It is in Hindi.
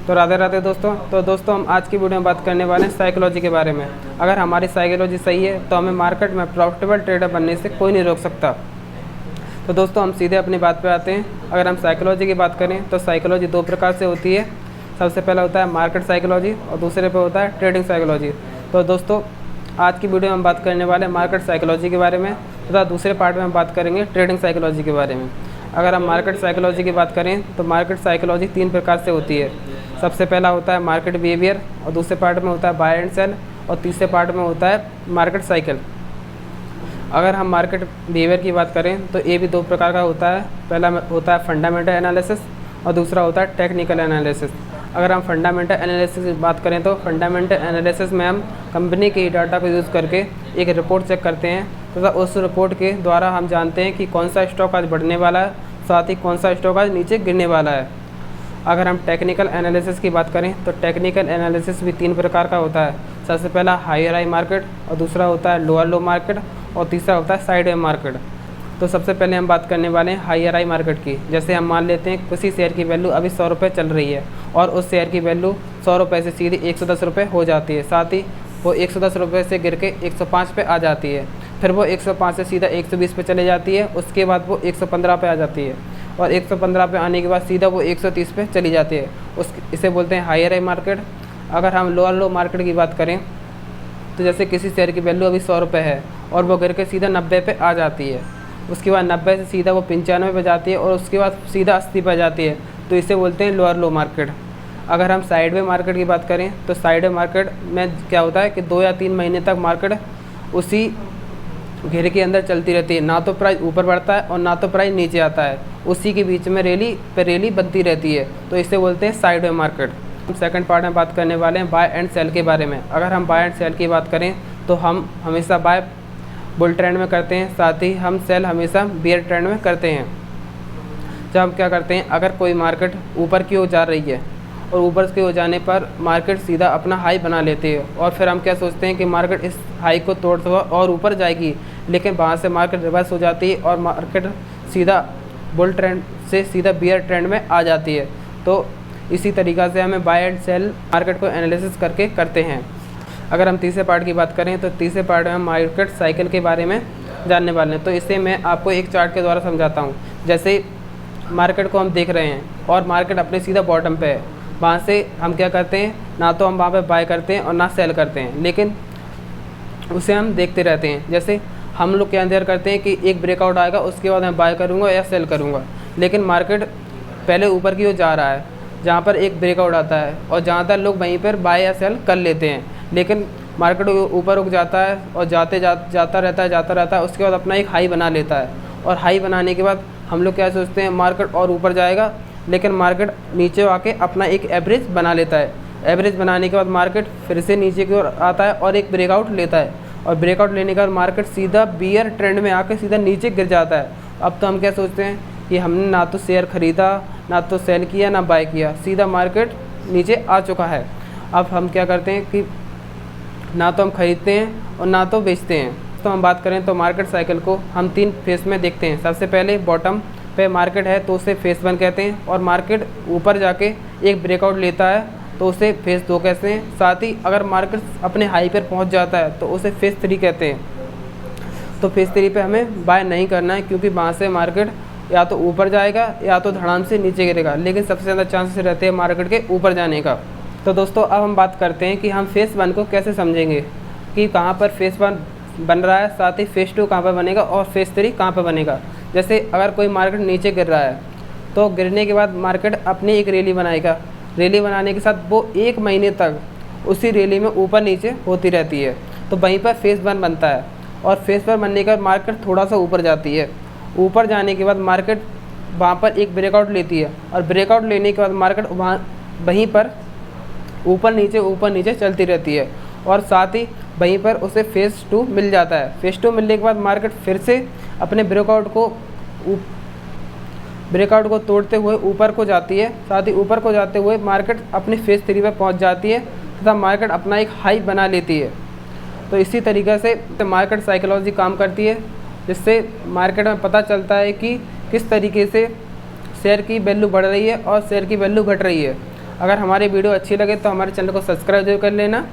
तो राधे राधे दोस्तों। तो दोस्तों हम आज की वीडियो में बात करने वाले हैं साइकोलॉजी के बारे में। अगर हमारी साइकोलॉजी सही है तो हमें मार्केट में प्रॉफिटेबल ट्रेडर बनने से कोई नहीं रोक सकता। तो दोस्तों हम सीधे अपनी बात पे आते हैं। अगर हम साइकोलॉजी की बात करें तो साइकोलॉजी दो प्रकार से होती है। सबसे पहला होता है मार्केट साइकोलॉजी और दूसरे पे होता है ट्रेडिंग साइकोलॉजी। तो दोस्तों आज की वीडियो में हम बात करने वाले हैं मार्केट साइकोलॉजी के बारे में तथा दूसरे पार्ट में हम बात करेंगे ट्रेडिंग साइकोलॉजी के बारे में। अगर हम मार्केट साइकोलॉजी की बात करें तो मार्केट साइकोलॉजी तीन प्रकार से होती है। सबसे पहला होता है मार्केट बिहेवियर और दूसरे पार्ट में होता है बाय एंड सेल और तीसरे पार्ट में होता है मार्केट साइकिल। अगर हम मार्केट बिहेवियर की बात करें तो ये भी दो प्रकार का होता है। पहला होता है फंडामेंटल एनालिसिस और दूसरा होता है टेक्निकल एनालिसिस। अगर हम फंडामेंटल एनालिसिस की बात करें तो फंडामेंटल एनालिसिस में हम कंपनी के डाटा को यूज़ करके एक रिपोर्ट चेक करते हैं तथा उस रिपोर्ट के द्वारा हम जानते हैं कि कौन सा स्टॉक आज बढ़ने वाला है, साथ ही कौन सा स्टॉक आज नीचे गिरने वाला है। अगर हम टेक्निकल एनालिसिस की बात करें तो टेक्निकल एनालिसिस भी तीन प्रकार का होता है। सबसे पहला हायर हाई मार्केट और दूसरा होता है लोअर लो मार्केट और तीसरा होता है साइड वे मार्केट। तो सबसे पहले हम बात करने वाले हैं हायर हाई मार्केट की। जैसे हम मान लेते हैं किसी शेयर की वैल्यू अभी 100 रुपये चल रही है और उस शेयर की वैल्यू 100 रुपये से सीधी 110 रुपये हो जाती है। साथ ही वो 110 रुपये से गिर के 105 पे आ जाती है। फिर वो 105 से सीधा 120 पे चले जाती है। उसके बाद वो 115 पे आ जाती है और 115 पे आने के बाद सीधा वो 130 पे चली जाती है। इसे बोलते हैं हायर हाई मार्केट। अगर हम लोअर लो मार्केट की बात करें तो जैसे किसी शेयर की वैल्यू अभी 100 रुपये है और वो गिर के सीधा 90 पे आ जाती है। उसके बाद 90 से सीधा वो 95 पे जाती है और उसके बाद सीधा 80 पे जाती है। तो इसे बोलते हैं लोअर लो मार्केट। अगर हम साइड वे मार्केट की बात करें तो साइड वे मार्केट में क्या होता है कि 2 या 3 महीने तक मार्केट उसी घेरे के अंदर चलती रहती है। ना तो प्राइस ऊपर बढ़ता है और ना तो प्राइस नीचे आता है, उसी के बीच में रैली बनती रहती है। तो इसे बोलते हैं साइड वे मार्केट। हम सेकंड पार्ट में बात करने वाले हैं बाय एंड सेल के बारे में। अगर हम बाय एंड सेल की बात करें तो हम हमेशा बाय बुल ट्रेंड में करते हैं, साथ ही हम सेल हमेशा बियर ट्रेंड में करते हैं। जब हम क्या करते हैं, अगर कोई मार्केट ऊपर की ओर जा रही है और ऊपर की ओर जाने पर मार्केट सीधा अपना हाई बना लेती है और फिर हम क्या सोचते हैं कि मार्केट इस हाई को तोड़ते हुए और ऊपर जाएगी, लेकिन वहाँ से मार्केट रिवर्स हो जाती है और मार्केट सीधा बुल ट्रेंड से सीधा बियर ट्रेंड में आ जाती है। तो इसी तरीक़ा से हमें बाय एंड सेल मार्केट को एनालिसिस करके करते हैं। अगर हम तीसरे पार्ट की बात करें तो तीसरे पार्ट में हम मार्केट साइकिल के बारे में जानने वाले हैं। तो इसे मैं आपको एक चार्ट के द्वारा समझाता हूँ। जैसे मार्केट को हम देख रहे हैं और मार्केट अपने सीधा बॉटम पे है, वहाँ से हम क्या करते हैं, ना तो हम वहाँ पे बाय करते हैं और ना सेल करते हैं, लेकिन उसे हम देखते रहते हैं। जैसे हम लोग क्या इंतजार करते हैं कि एक ब्रेकआउट आएगा, उसके बाद मैं बाय करूँगा या सेल करूँगा, लेकिन मार्केट पहले ऊपर की ओर जा रहा है जहाँ पर एक ब्रेकआउट आता है और ज़्यादातर लोग वहीं पर बाय या सेल कर लेते हैं। लेकिन मार्केट ऊपर उठ जाता है और जाता रहता है। उसके बाद अपना एक हाई बना लेता है और हाई बनाने के बाद हम लोग क्या सोचते हैं मार्केट और ऊपर जाएगा, लेकिन मार्केट नीचे आके अपना एक एवरेज बना लेता है। एवरेज बनाने के बाद मार्केट फिर से नीचे की ओर आता है और एक ब्रेकआउट लेता है और ब्रेकआउट लेने के बाद मार्केट सीधा बियर ट्रेंड में आके सीधा नीचे गिर जाता है। अब तो हम क्या सोचते हैं कि हमने ना तो शेयर ख़रीदा, ना तो सेल किया, ना बाय किया, सीधा मार्केट नीचे आ चुका है। अब हम क्या करते हैं कि ना तो हम खरीदते हैं और ना तो बेचते हैं। तो हम बात करें तो मार्केट साइकिल को हम 3 फेस में देखते हैं। सबसे पहले बॉटम पे मार्केट है तो उसे फेस 1 कहते हैं, और मार्केट ऊपर जाके एक ब्रेकआउट लेता है तो उसे फेस 2 कहते हैं। साथ ही अगर मार्केट अपने हाई पर पहुंच जाता है तो उसे फेस 3 कहते हैं। तो फेस 3 पे हमें बाय नहीं करना है, क्योंकि वहाँ से मार्केट या तो ऊपर जाएगा या तो धड़ाम से नीचे गिरेगा, लेकिन सबसे ज़्यादा चांसेस रहते हैं मार्केट के ऊपर जाने का। तो दोस्तों अब हम बात करते हैं कि हम फेस 1 को कैसे समझेंगे, कि कहाँ पर फेस 1 बन रहा है, साथ ही फेस 2 कहाँ पर बनेगा और फेस 3 कहाँ पर बनेगा। जैसे अगर कोई मार्केट नीचे गिर रहा है तो गिरने के बाद मार्केट अपनी एक रैली बनाएगा। रैली बनाने के साथ वो 1 महीने तक उसी रैली में ऊपर नीचे होती रहती है। तो वहीं पर फेस 1 बनता है और फेस 1 बनने के बाद मार्केट थोड़ा सा ऊपर जाती है। ऊपर जाने के बाद मार्केट वहाँ पर एक ब्रेकआउट लेती है और ब्रेकआउट लेने के बाद मार्केट वहीं पर ऊपर नीचे चलती रहती है और साथ ही वहीं पर उसे फेस 2 मिल जाता है। फेस 2 मिलने के बाद मार्केट फिर से अपने ब्रेकआउट को तोड़ते हुए ऊपर को जाती है। साथ ही ऊपर को जाते हुए मार्केट अपने फेस 3 पर पहुंच जाती है तथा मार्केट अपना एक हाई बना लेती है। तो इसी तरीक़े से मार्केट साइकोलॉजी काम करती है, जिससे मार्केट में पता चलता है कि किस तरीके से शेयर की वैल्यू बढ़ रही है और शेयर की वैल्यू घट रही है। अगर हमारी वीडियो अच्छी लगे तो हमारे चैनल को सब्सक्राइब जरूर कर लेना।